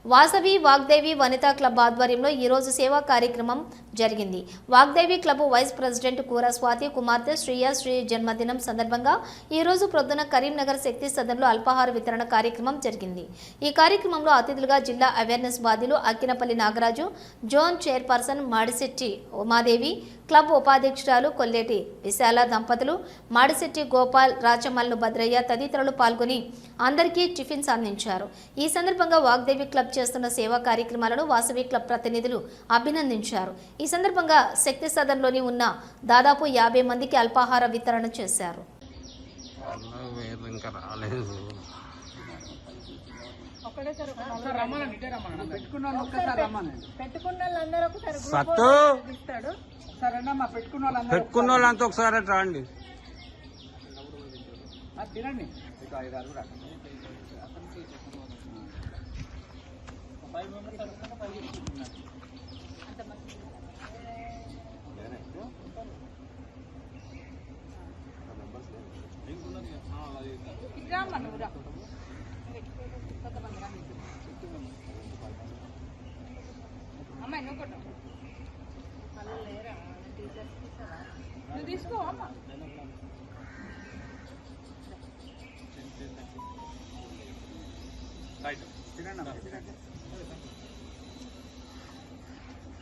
Vasavi Vagdevi Vanitha club ఆధ్వర్యంలో ఈరోజు సేవా కార్యక్రమం జరిగింది. వాగ్దేవి క్లబ్ వైస్ ప్రెసిడెంట్ కూర స్వాతి కుమార్తె శ్రీ జన్మదినం సందర్భంగా ఈరోజు ప్రొద్దున కరీంనగర్ శక్తి సదన్లో అల్పాహార వితరణ కార్యక్రమం జరిగింది. ఈ కార్యక్రమంలో అతిథులుగా జిల్లా అవేర్నెస్ బాధ్యులు Akkinapalli Nagaraju, zone chairperson Madishetti Umadevi, club ఉపాధ్యక్షురాలు కొల్లేటి విశాల దంపతులు, మాడిశెట్టి గోపాల్, రాచమల్లు భద్రయ్య తదితరులు పాల్గొని అందరికీ టిఫిన్స్ అందించారు. ఈ సందర్భంగా వాగ్దేవి క్లబ్ చేస్తున్న సేవా కార్యక్రమాలను వాసవి క్లబ్ ప్రతినిధులు అభినందించారు. ఈ సందర్భంగా శక్తి సదన్లోని ఉన్న దాదాపు 50 మందికి అల్పాహార వితరణ చేశారు. పెట్టుకున్న వాళ్ళంతా ఒకసారి రండి. తినండి. అమ్మ నువ్వు కొట్టు, నువ్వు తీసుకో అమ్మ. తినండి.